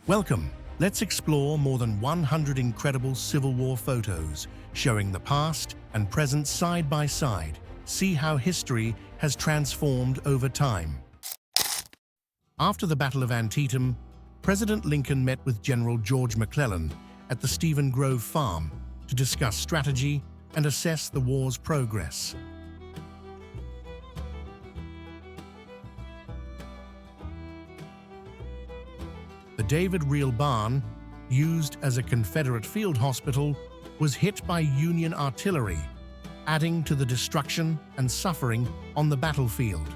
Welcome. Let's explore more than 100 incredible Civil War photos showing the past and present side by side. See how history has transformed over time. After the Battle of Antietam, President Lincoln met with General George McClellan at the Stephen Grove Farm to discuss strategy and assess the war's progress. The David Reel Barn, used as a Confederate field hospital, was hit by Union artillery, adding to the destruction and suffering on the battlefield.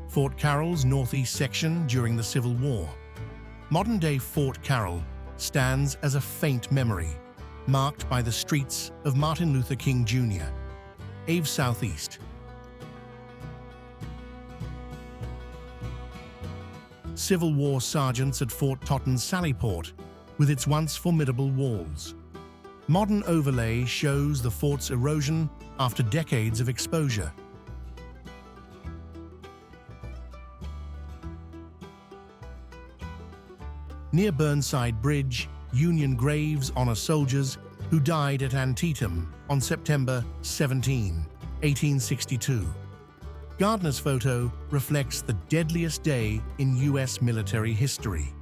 Fort Carroll's northeast section during the Civil War. Modern-day Fort Carroll stands as a faint memory, marked by the streets of Martin Luther King Jr. Ave southeast. Civil War sergeants at Fort Totten's Sallyport, with its once formidable walls. Modern overlay shows the fort's erosion after decades of exposure. Near Burnside Bridge, Union graves honor soldiers who died at Antietam on September 17, 1862. Gardner's photo reflects the deadliest day in U.S. military history.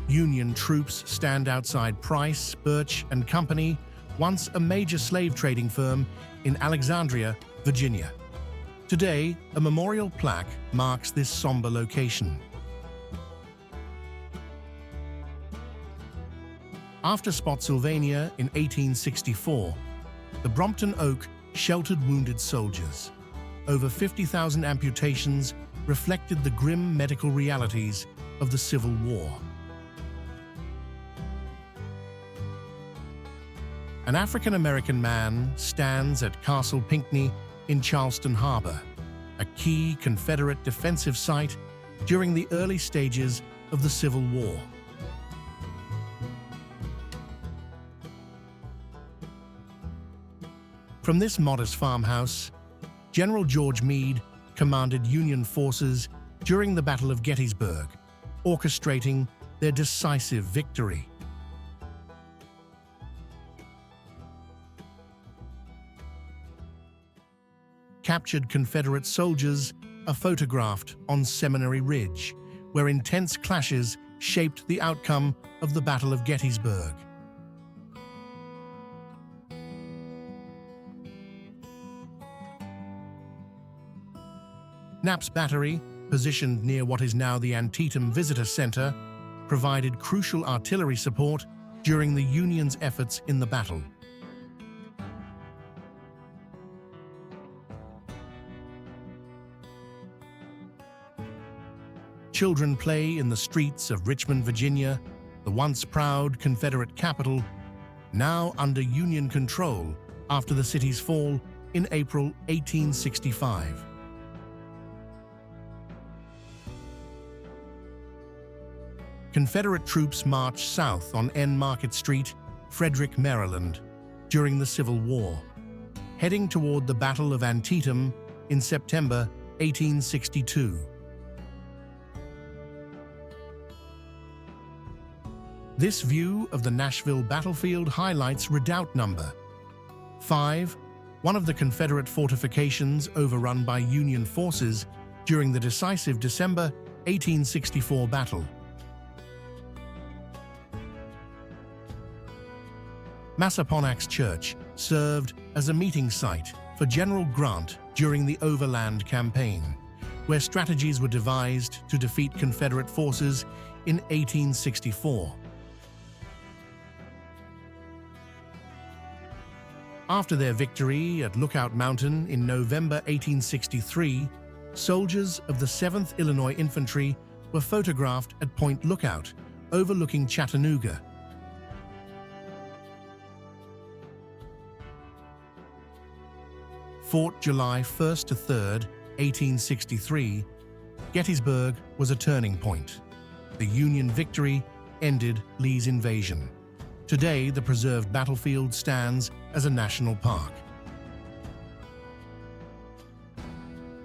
Union troops stand outside Price, Birch and Company, once a major slave trading firm in Alexandria, Virginia. Today, a memorial plaque marks this somber location. After Spotsylvania in 1864, the Brompton Oak sheltered wounded soldiers. Over 50,000 amputations reflected the grim medical realities of the Civil War. An African-American man stands at Castle Pinckney in Charleston Harbor, a key Confederate defensive site during the early stages of the Civil War. From this modest farmhouse, General George Meade commanded Union forces during the Battle of Gettysburg, orchestrating their decisive victory. Captured Confederate soldiers are photographed on Seminary Ridge, where intense clashes shaped the outcome of the Battle of Gettysburg. Knapp's Battery, positioned near what is now the Antietam Visitor Center, provided crucial artillery support during the Union's efforts in the battle. Children play in the streets of Richmond, Virginia, the once proud Confederate capital, now under Union control after the city's fall in April 1865. Confederate troops marched south on N Market Street, Frederick, Maryland, during the Civil War, heading toward the Battle of Antietam in September 1862. This view of the Nashville battlefield highlights Redoubt No. 5, one of the Confederate fortifications overrun by Union forces during the decisive December 1864 battle. Massaponax Church served as a meeting site for General Grant during the Overland Campaign, where strategies were devised to defeat Confederate forces in 1864. After their victory at Lookout Mountain in November 1863, soldiers of the 7th Illinois Infantry were photographed at Point Lookout, overlooking Chattanooga. Fought July 1st to 3rd, 1863, Gettysburg was a turning point. The Union victory ended Lee's invasion. Today, the preserved battlefield stands as a national park.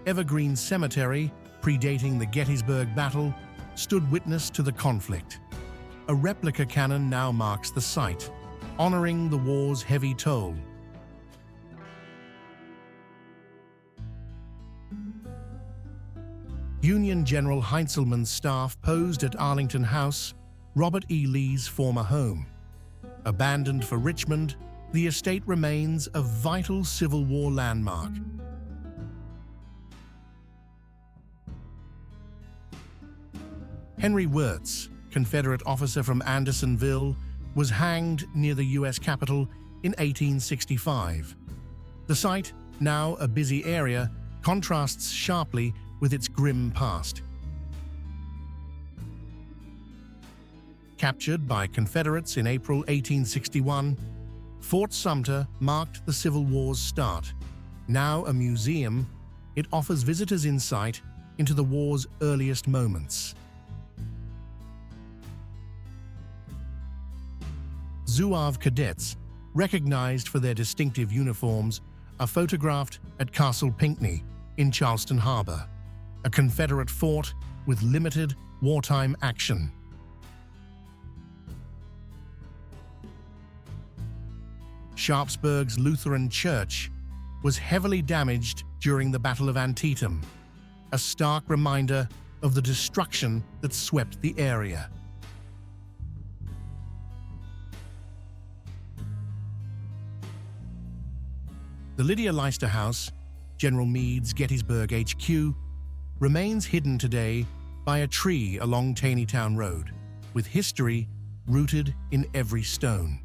Evergreen Cemetery, predating the Gettysburg battle, stood witness to the conflict. A replica cannon now marks the site, honoring the war's heavy toll. Union General Heintzelman's staff posed at Arlington House, Robert E. Lee's former home. Abandoned for Richmond, the estate remains a vital Civil War landmark. Henry Wirtz, Confederate officer from Andersonville, was hanged near the U.S. Capitol in 1865. The site, now a busy area, contrasts sharply with its grim past. Captured by Confederates in April 1861, Fort Sumter marked the Civil War's start. Now a museum, it offers visitors insight into the war's earliest moments. Zouave cadets, recognized for their distinctive uniforms, are photographed at Castle Pinckney in Charleston Harbor, a Confederate fort with limited wartime action. Sharpsburg's Lutheran Church was heavily damaged during the Battle of Antietam, a stark reminder of the destruction that swept the area. The Lydia Leicester House, General Meade's Gettysburg HQ, remains hidden today by a tree along Taneytown Road, with history rooted in every stone.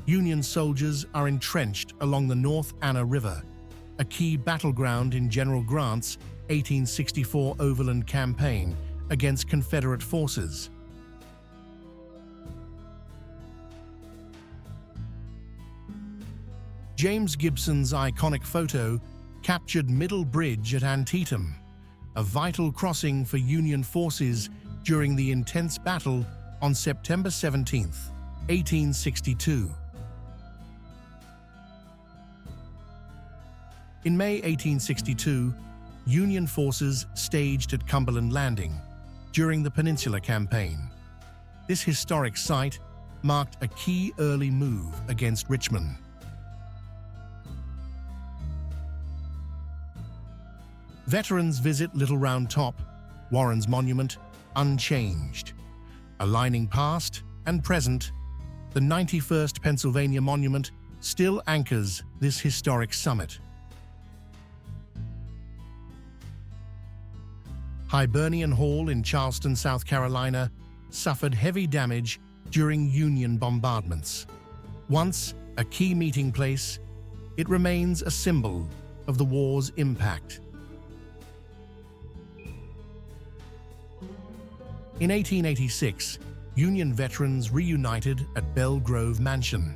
Union soldiers are entrenched along the North Anna River, a key battleground in General Grant's 1864 Overland Campaign against Confederate forces. James Gibson's iconic photo captured Middle Bridge at Antietam, a vital crossing for Union forces during the intense battle on September 17, 1862. In May 1862, Union forces staged at Cumberland Landing during the Peninsula Campaign. This historic site marked a key early move against Richmond. Veterans visit Little Round Top, Warren's monument, unchanged. Aligning past and present, the 91st Pennsylvania Monument still anchors this historic summit. Hibernian Hall in Charleston, South Carolina, suffered heavy damage during Union bombardments. Once a key meeting place, it remains a symbol of the war's impact. In 1886, Union veterans reunited at Belle Grove Mansion,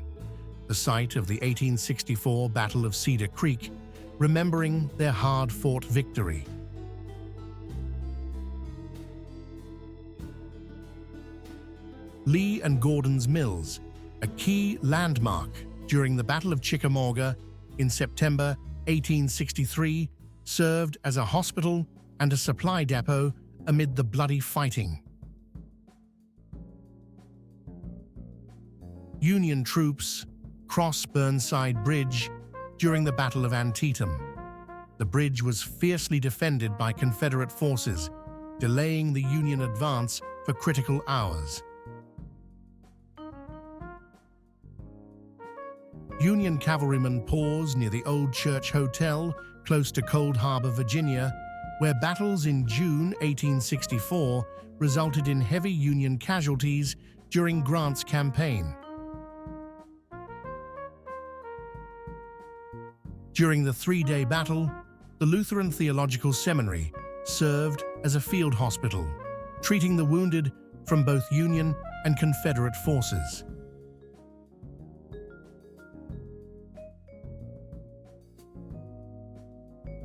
the site of the 1864 Battle of Cedar Creek, remembering their hard-fought victory. Lee and Gordon's Mills, a key landmark during the Battle of Chickamauga in September 1863, served as a hospital and a supply depot amid the bloody fighting. Union troops crossed Burnside Bridge during the Battle of Antietam. The bridge was fiercely defended by Confederate forces, delaying the Union advance for critical hours. Union cavalrymen paused near the Old Church Hotel close to Cold Harbor, Virginia, where battles in June 1864 resulted in heavy Union casualties during Grant's campaign. During the three-day battle, the Lutheran Theological Seminary served as a field hospital, treating the wounded from both Union and Confederate forces.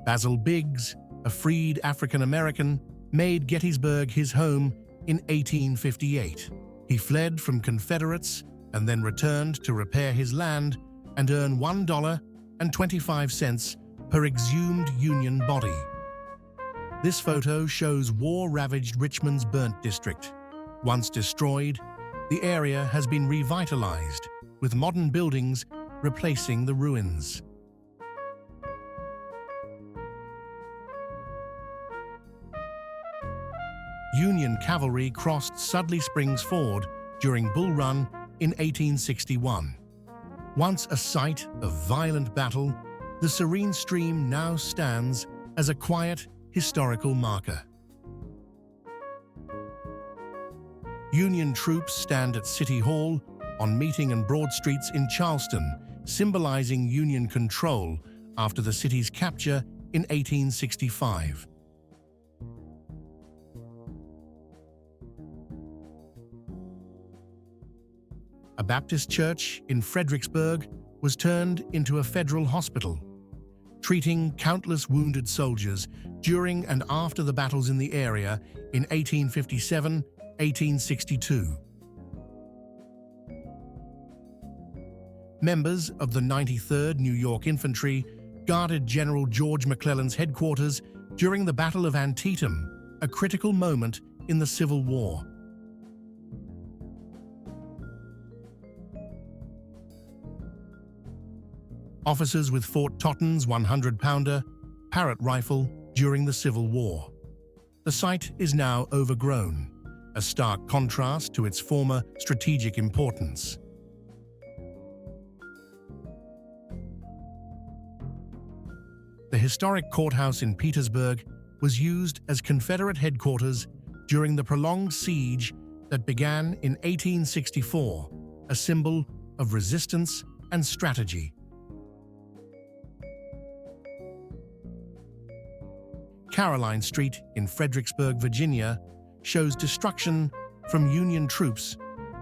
Basil Biggs, a freed African-American, made Gettysburg his home in 1858. He fled from Confederates and then returned to repair his land, and earn $1.25 per exhumed Union body. This photo shows war-ravaged Richmond's burnt district. Once destroyed, the area has been revitalized, with modern buildings replacing the ruins. Union cavalry crossed Sudley Springs Ford during Bull Run in 1861. Once a site of violent battle, the serene stream now stands as a quiet, historical marker. Union troops stand at City Hall, on Meeting and Broad Streets in Charleston, symbolizing Union control after the city's capture in 1865. A Baptist church in Fredericksburg was turned into a federal hospital, treating countless wounded soldiers during and after the battles in the area in 1857-1862. Members of the 93rd New York Infantry guarded General George McClellan's headquarters during the Battle of Antietam, a critical moment in the Civil War. Officers with Fort Totten's 100-pounder Parrott rifle during the Civil War. The site is now overgrown, a stark contrast to its former strategic importance. The historic courthouse in Petersburg was used as Confederate headquarters during the prolonged siege that began in 1864, a symbol of resistance and strategy. Caroline Street in Fredericksburg, Virginia, shows destruction from Union troops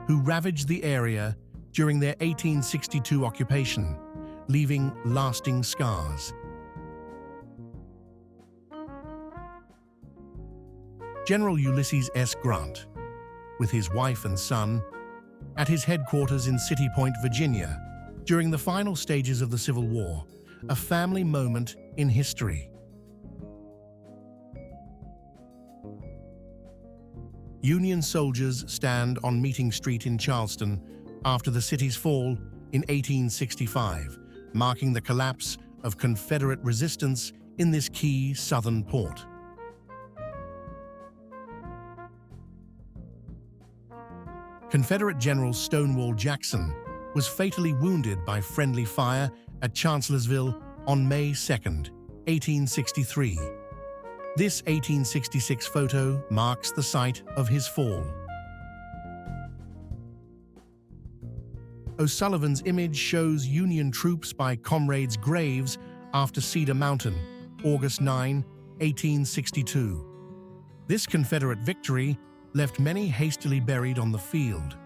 who ravaged the area during their 1862 occupation, leaving lasting scars. General Ulysses S. Grant, with his wife and son, at his headquarters in City Point, Virginia, during the final stages of the Civil War, a family moment in history. Union soldiers stand on Meeting Street in Charleston after the city's fall in 1865, marking the collapse of Confederate resistance in this key southern port. Confederate General Stonewall Jackson was fatally wounded by friendly fire at Chancellorsville on May 2, 1863. This 1866 photo marks the site of his fall. O'Sullivan's image shows Union troops by comrades' graves after Cedar Mountain, August 9, 1862. This Confederate victory left many hastily buried on the field.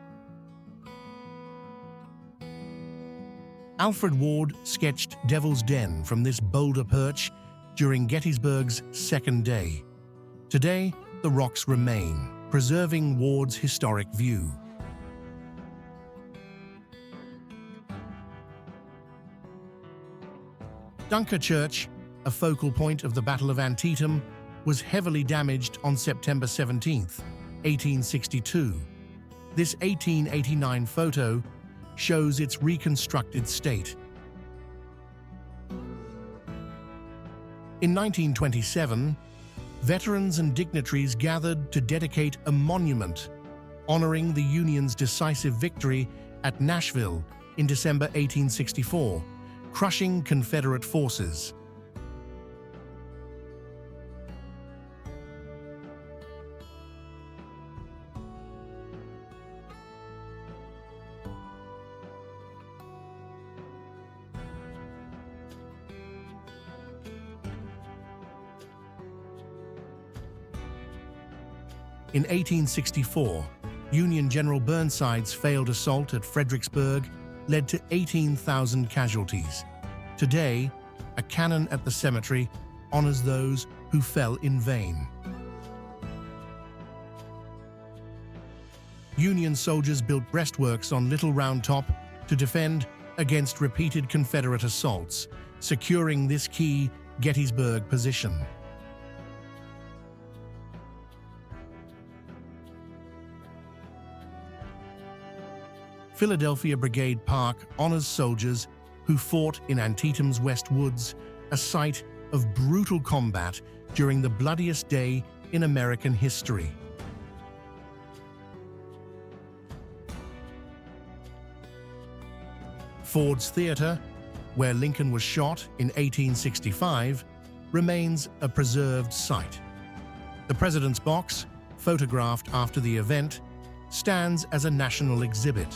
Alfred Ward sketched Devil's Den from this boulder perch during Gettysburg's second day. Today, the rocks remain, preserving Ward's historic view. Dunker Church, a focal point of the Battle of Antietam, was heavily damaged on September 17, 1862. This 1889 photo shows its reconstructed state. In 1927, veterans and dignitaries gathered to dedicate a monument honoring the Union's decisive victory at Nashville in December 1864, crushing Confederate forces. In 1864, Union General Burnside's failed assault at Fredericksburg led to 18,000 casualties. Today, a cannon at the cemetery honors those who fell in vain. Union soldiers built breastworks on Little Round Top to defend against repeated Confederate assaults, securing this key Gettysburg position. Philadelphia Brigade Park honors soldiers who fought in Antietam's West Woods, a site of brutal combat during the bloodiest day in American history. Ford's Theater, where Lincoln was shot in 1865, remains a preserved site. The President's Box, photographed after the event, stands as a national exhibit.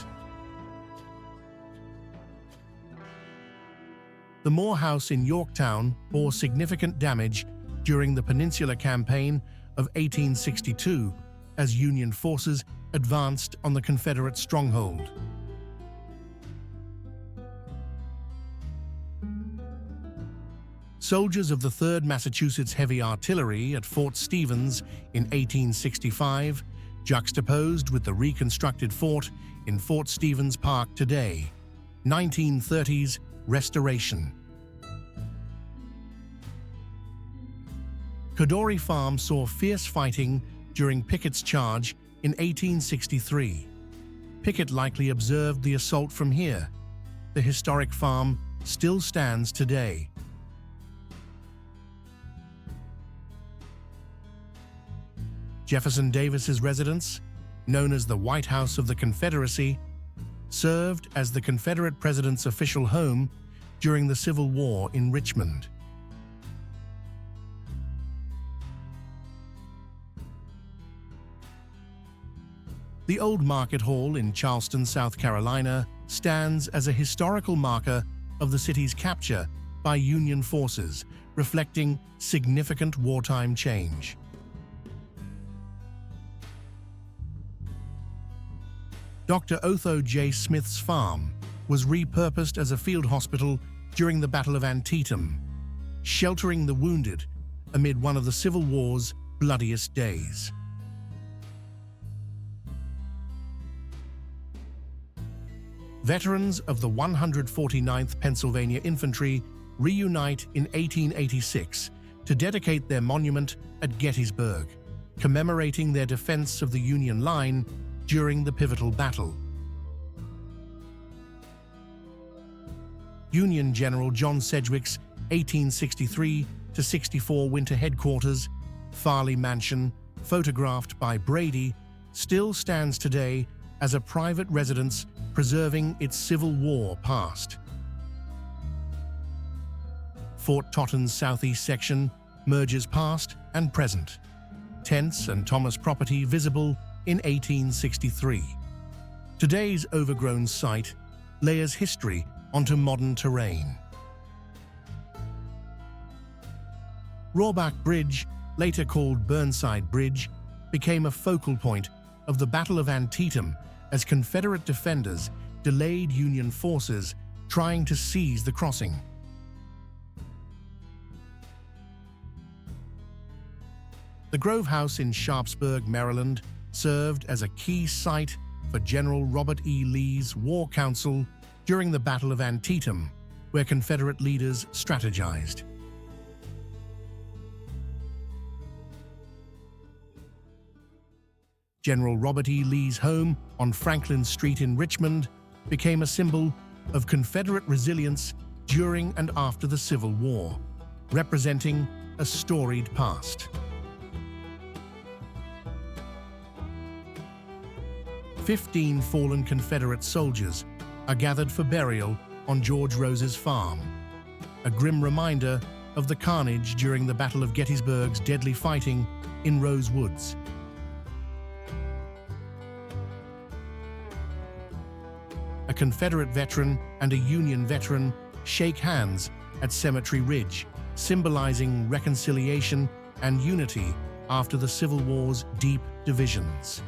The Moore House in Yorktown bore significant damage during the Peninsular Campaign of 1862 as Union forces advanced on the Confederate stronghold. Soldiers of the 3rd Massachusetts Heavy Artillery at Fort Stevens in 1865, juxtaposed with the reconstructed fort in Fort Stevens Park today. 1930s restoration. Codori Farm saw fierce fighting during Pickett's charge in 1863. Pickett likely observed the assault from here. The historic farm still stands today. Jefferson Davis's residence, known as the White House of the Confederacy, served as the Confederate president's official home during the Civil War in Richmond. The Old Market Hall in Charleston, South Carolina, stands as a historical marker of the city's capture by Union forces, reflecting significant wartime change. Dr. Otho J. Smith's farm was repurposed as a field hospital during the Battle of Antietam, sheltering the wounded amid one of the Civil War's bloodiest days. Veterans of the 149th Pennsylvania Infantry reunite in 1886 to dedicate their monument at Gettysburg, commemorating their defense of the Union line during the pivotal battle. Union General John Sedgwick's 1863-64 winter headquarters, Farley Mansion, photographed by Brady, still stands today as a private residence preserving its Civil War past. Fort Totten's southeast section merges past and present. Tents and Thomas property visible in 1863. Today's overgrown site layers history onto modern terrain. Roebuck Bridge, later called Burnside Bridge, became a focal point of the Battle of Antietam as Confederate defenders delayed Union forces trying to seize the crossing. The Grove House in Sharpsburg, Maryland, served as a key site for General Robert E. Lee's War Council during the Battle of Antietam, where Confederate leaders strategized. General Robert E. Lee's home on Franklin Street in Richmond became a symbol of Confederate resilience during and after the Civil War, representing a storied past. 15 fallen Confederate soldiers are gathered for burial on George Rose's farm, a grim reminder of the carnage during the Battle of Gettysburg's deadly fighting in Rose Woods. A Confederate veteran and a Union veteran shake hands at Cemetery Ridge, symbolizing reconciliation and unity after the Civil War's deep divisions.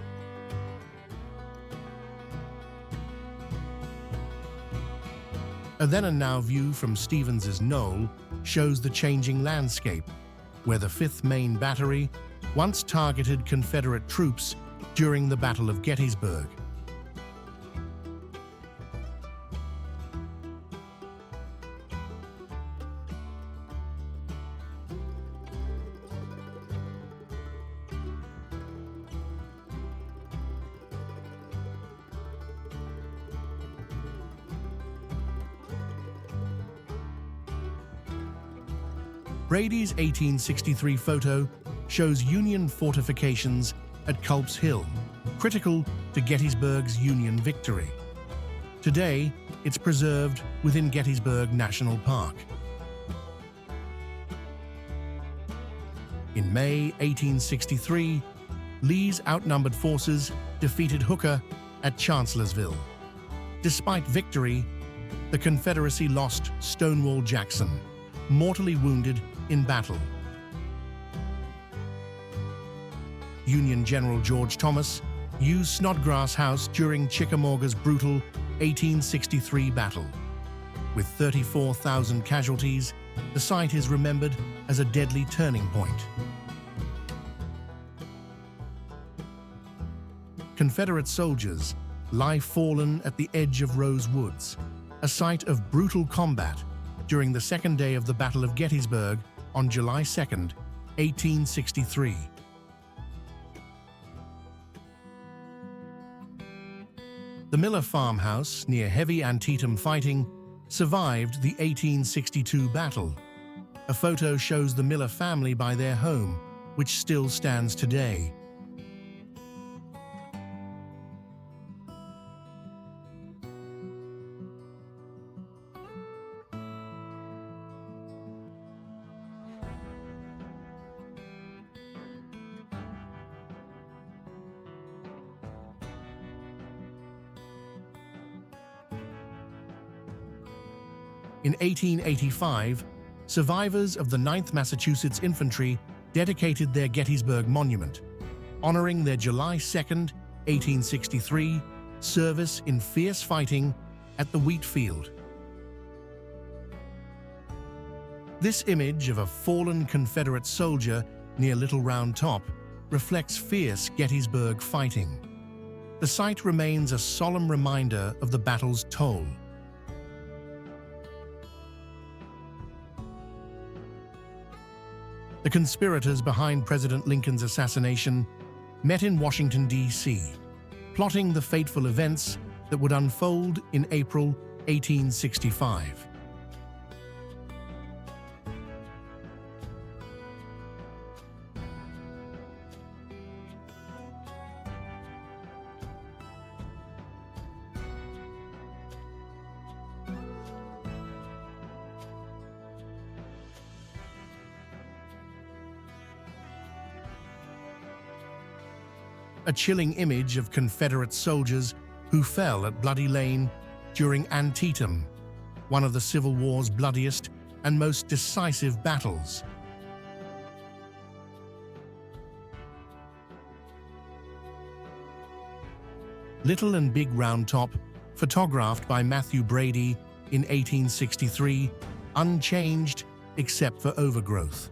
A then and now view from Stevens's Knoll shows the changing landscape, where the 5th Maine Battery once targeted Confederate troops during the Battle of Gettysburg. Brady's 1863 photo shows Union fortifications at Culp's Hill, critical to Gettysburg's Union victory. Today, it's preserved within Gettysburg National Park. In May 1863, Lee's outnumbered forces defeated Hooker at Chancellorsville. Despite victory, the Confederacy lost Stonewall Jackson, mortally wounded in battle. Union General George Thomas used Snodgrass House during Chickamauga's brutal 1863 battle. With 34,000 casualties, the site is remembered as a deadly turning point. Confederate soldiers lie fallen at the edge of Rose Woods, a site of brutal combat during the second day of the Battle of Gettysburg on July 2, 1863. The Miller farmhouse, near heavy Antietam fighting, survived the 1862 battle. A photo shows the Miller family by their home, which still stands today. In 1885, survivors of the 9th Massachusetts Infantry dedicated their Gettysburg Monument, honoring their July 2, 1863, service in fierce fighting at the wheat field. This image of a fallen Confederate soldier near Little Round Top reflects fierce Gettysburg fighting. The site remains a solemn reminder of the battle's toll. The conspirators behind President Lincoln's assassination met in Washington, D.C., plotting the fateful events that would unfold in April 1865. A chilling image of Confederate soldiers who fell at Bloody Lane during Antietam, one of the Civil War's bloodiest and most decisive battles. Little and Big Round Top, photographed by Matthew Brady in 1863, unchanged except for overgrowth.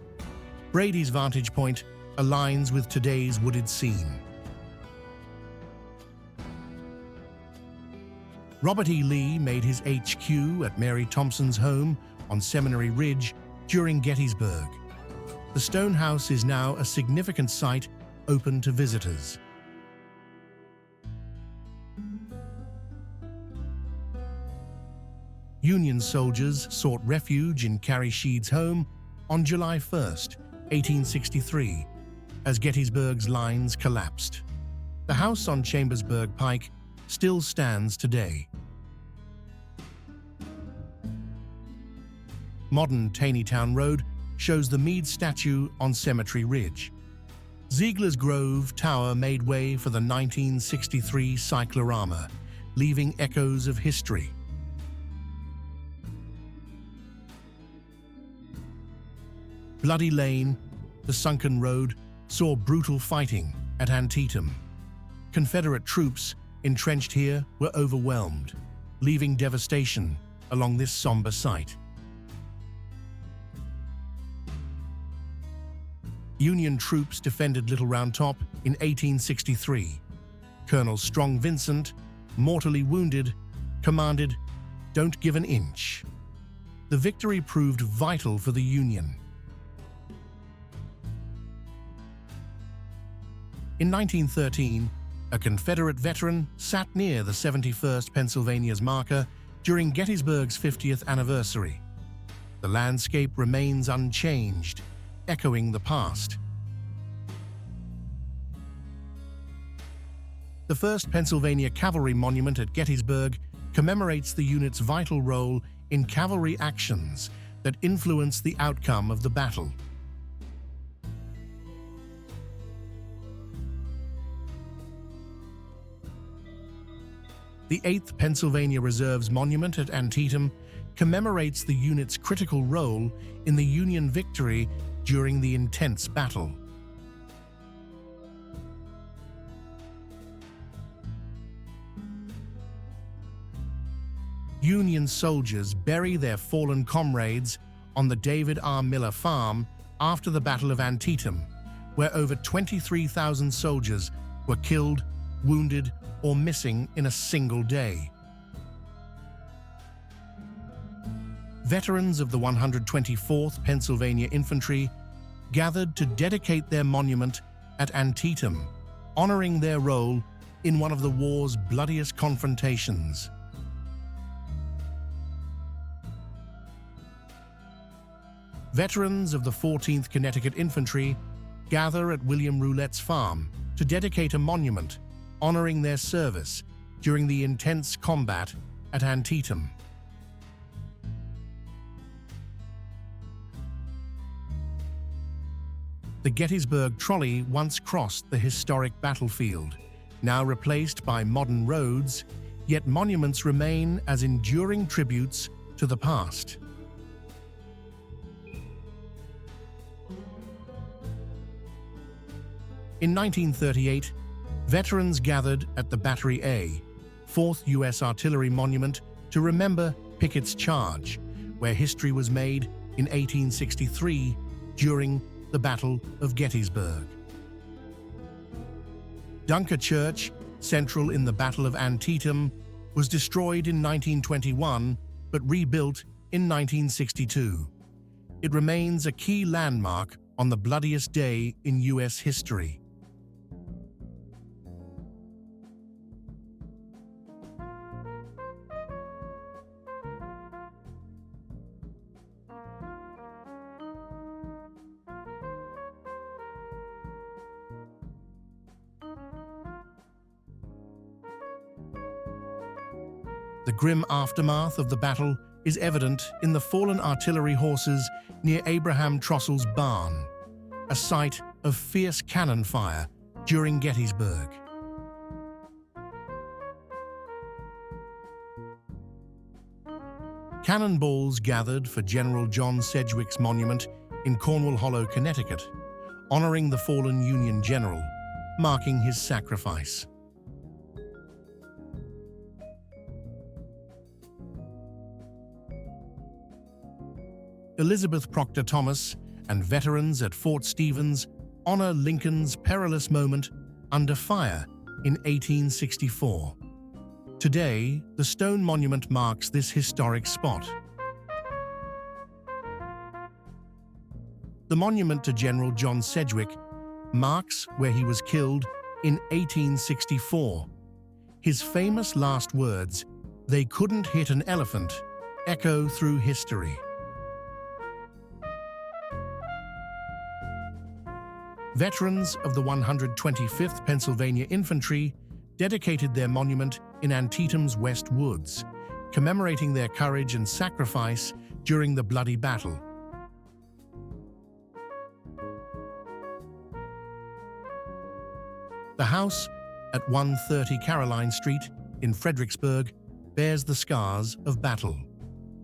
Brady's vantage point aligns with today's wooded scene. Robert E. Lee made his HQ at Mary Thompson's home on Seminary Ridge during Gettysburg. The stone house is now a significant site open to visitors. Union soldiers sought refuge in Carrie Sheed's home on July 1, 1863, as Gettysburg's lines collapsed. The house on Chambersburg Pike still stands today. Modern Taneytown Road shows the Meade statue on Cemetery Ridge. Ziegler's Grove Tower made way for the 1963 cyclorama, leaving echoes of history. Bloody Lane, the sunken road, saw brutal fighting at Antietam. Confederate troops entrenched here were overwhelmed, leaving devastation along this somber site. Union troops defended Little Round Top in 1863. Colonel Strong Vincent, mortally wounded, commanded, "Don't give an inch." The victory proved vital for the Union. In 1913, a Confederate veteran sat near the 71st Pennsylvania's marker during Gettysburg's 50th anniversary. The landscape remains unchanged, echoing the past. The 1st Pennsylvania Cavalry Monument at Gettysburg commemorates the unit's vital role in cavalry actions that influenced the outcome of the battle. The 8th Pennsylvania Reserve's Monument at Antietam commemorates the unit's critical role in the Union victory during the intense battle. Union soldiers bury their fallen comrades on the David R. Miller Farm after the Battle of Antietam, where over 23,000 soldiers were killed, wounded, or missing in a single day. Veterans of the 124th Pennsylvania Infantry gathered to dedicate their monument at Antietam, honoring their role in one of the war's bloodiest confrontations. Veterans of the 14th Connecticut Infantry gather at William Roulette's farm to dedicate a monument honoring their service during the intense combat at Antietam. The Gettysburg trolley once crossed the historic battlefield, now replaced by modern roads, yet monuments remain as enduring tributes to the past. In 1938, veterans gathered at the Battery A, 4th U.S. Artillery Monument, to remember Pickett's Charge, where history was made in 1863 during the Battle of Gettysburg. Dunker Church, central in the Battle of Antietam, was destroyed in 1921 but rebuilt in 1962. It remains a key landmark on the bloodiest day in U.S. history. The grim aftermath of the battle is evident in the fallen artillery horses near Abraham Trossel's barn, a site of fierce cannon fire during Gettysburg. Cannonballs gathered for General John Sedgwick's monument in Cornwall Hollow, Connecticut, honoring the fallen Union general, marking his sacrifice. Elizabeth Proctor Thomas and veterans at Fort Stevens honor Lincoln's perilous moment under fire in 1864. Today, the stone monument marks this historic spot. The monument to General John Sedgwick marks where he was killed in 1864. His famous last words, "They couldn't hit an elephant," echo through history. Veterans of the 125th Pennsylvania Infantry dedicated their monument in Antietam's West Woods, commemorating their courage and sacrifice during the bloody battle. The house at 130 Caroline Street in Fredericksburg bears the scars of battle,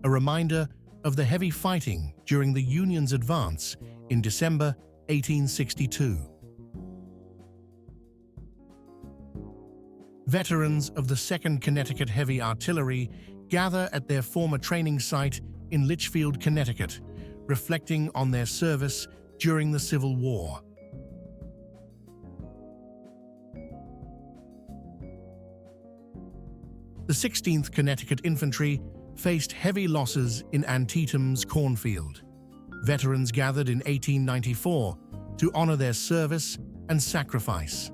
a reminder of the heavy fighting during the Union's advance in December 1862. Veterans of the 2nd Connecticut Heavy Artillery gather at their former training site in Litchfield, Connecticut, reflecting on their service during the Civil War. The 16th Connecticut Infantry faced heavy losses in Antietam's cornfield. Veterans gathered in 1894 to honor their service and sacrifice.